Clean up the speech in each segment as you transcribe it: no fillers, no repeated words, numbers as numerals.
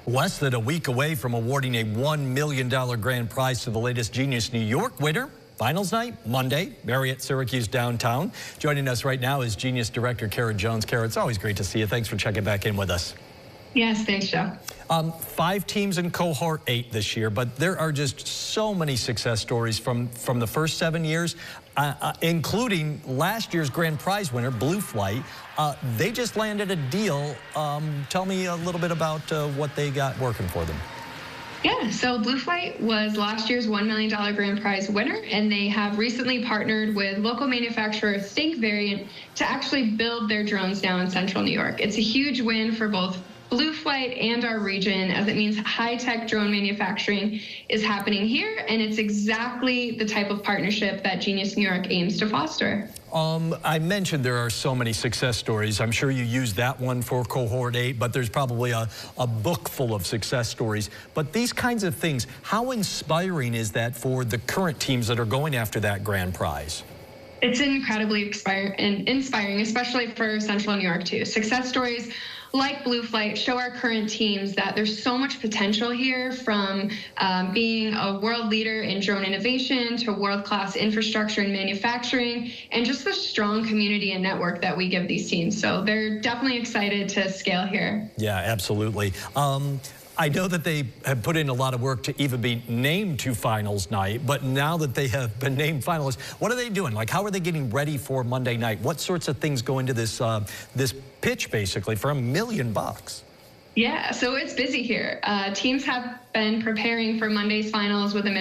Less than a week away from awarding a $1 million grand prize to the latest Genius New York winner. Finals night, Monday, Marriott Syracuse downtown. Joining us right now is Genius Director Kara Jones. Kara, it's always great to see you. Thanks for checking back in with us. Yes, thanks, Joe. 5 teams in cohort 8 this year, but there are just so many success stories from the first 7 years, including last year's grand prize winner, Blue Flight. They just landed a deal. Tell me a little bit about what they got working for them. Yeah, so Blue Flight was last year's $1 million grand prize winner, and they have recently partnered with local manufacturer Think Variant to actually build their drones now in central New York. It's a huge win for both Blue Flight and our region, as it means high-tech drone manufacturing is happening here, and it's exactly the type of partnership that Genius New York aims to foster. I mentioned there are so many success stories. I'm sure you used that one for cohort 8, but there's probably a book full of success stories. But these kinds of things, how inspiring is that for the current teams that are going after that grand prize? It's incredibly inspiring, especially for Central New York, too. Success stories like Blue Flight show our current teams that there's so much potential here, from being a world leader in drone innovation to world-class infrastructure and manufacturing, and just the strong community and network that we give these teams. So they're definitely excited to scale here. Yeah, absolutely. I know that they have put in a lot of work to even be named to finals night, but now that they have been named finalists, what are they doing? Like, how are they getting ready for Monday night? What sorts of things go into this this pitch, basically, for $1 million? Yeah, so it's busy here. Teams have been preparing for Monday's finals with a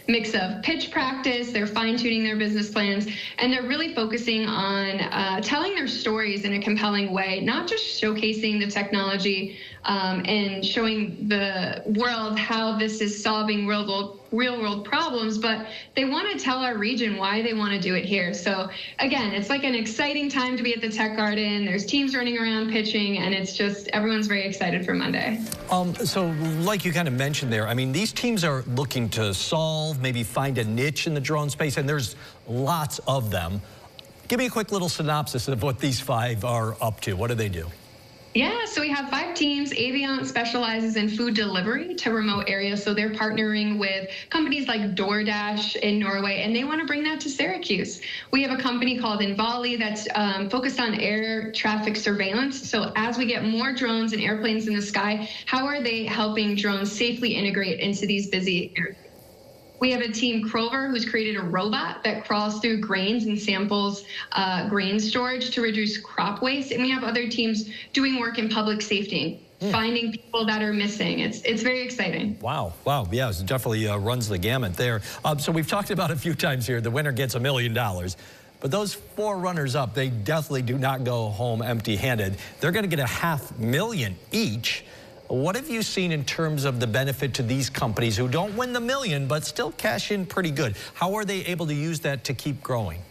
mix of pitch practice, they're fine-tuning their business plans, and they're really focusing on telling their stories in a compelling way, not just showcasing the technology and showing the world how this is solving real-world problems, but they want to tell our region why they want to do it here. So again, it's like an exciting time to be at the Tech Garden. There's teams running around pitching, and it's just everyone's very excited for Monday. So like you kind of mentioned there, I mean, these teams are looking to solve, maybe find a niche in the drone space, and there's lots of them. Give me a quick little synopsis of what these 5 are up to. What do they do? Yeah, so we have 5 teams. Aviant specializes in food delivery to remote areas, so they're partnering with companies like DoorDash in Norway, and they want to bring that to Syracuse. We have a company called Invali that's focused on air traffic surveillance. So as we get more drones and airplanes in the sky, how are they helping drones safely integrate into these busy areas? We have a team, Crover, who's created a robot that crawls through grains and samples grain storage to reduce crop waste. And we have other teams doing work in public safety, finding people that are missing. It's very exciting. Wow. Yeah, it definitely runs the gamut there. So we've talked about a few times here, the winner gets $1 million. But those 4 runners-up, they definitely do not go home empty-handed. They're going to get $500,000 each. What have you seen in terms of the benefit to these companies who don't win the $1 million but still cash in pretty good? How are they able to use that to keep growing?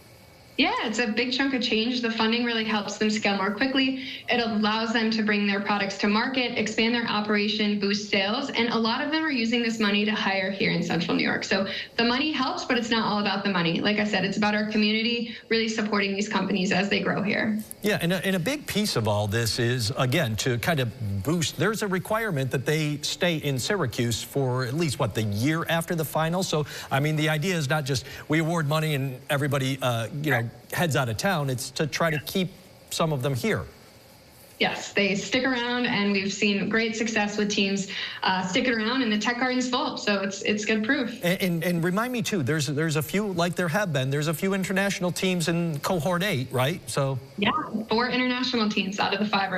Yeah, it's a big chunk of change. The funding really helps them scale more quickly. It allows them to bring their products to market, expand their operation, boost sales, and a lot of them are using this money to hire here in Central New York. So the money helps, but it's not all about the money. Like I said, it's about our community really supporting these companies as they grow here. Yeah, and a big piece of all this is, again, to kind of boost, there's a requirement that they stay in Syracuse for at least, what, the year after the final? So, I mean, the idea is not just we award money and everybody, you know, heads out of town. It's to try to keep some of them here. Yes, they stick around, and we've seen great success with teams sticking around, and the Tech Garden's full, so it's good proof. And remind me too, there's a few, like there have been, there's a few international teams in cohort 8, right? So yeah, 4 international teams out of the 5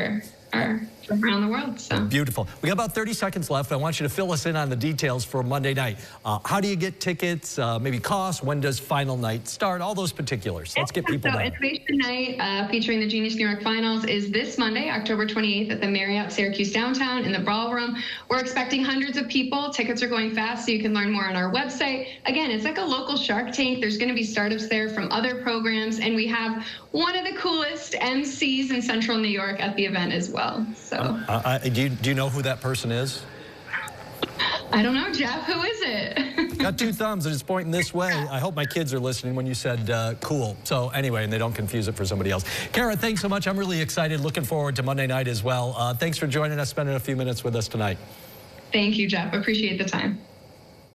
are from around the world. So beautiful. We got about 30 seconds left. I want you to fill us in on the details for Monday night. How do you get tickets? Maybe cost? When does final night start? All those particulars. Let's get people there. Innovation Night featuring the Genius New York Finals is this Monday, October 28th at the Marriott Syracuse downtown in the Ballroom. We're expecting hundreds of people. Tickets are going fast, so you can learn more on our website. Again, it's like a local Shark Tank. There's going to be startups there from other programs, and we have one of the coolest MCs in Central New York at the event as well. So, do you know who that person is? I don't know, Jeff. Who is it? Got 2 thumbs and it's pointing this way. I hope my kids are listening when you said cool. So anyway, and they don't confuse it for somebody else. Kara, thanks so much. I'm really excited. Looking forward to Monday night as well. Thanks for joining us, spending a few minutes with us tonight. Thank you, Jeff. Appreciate the time.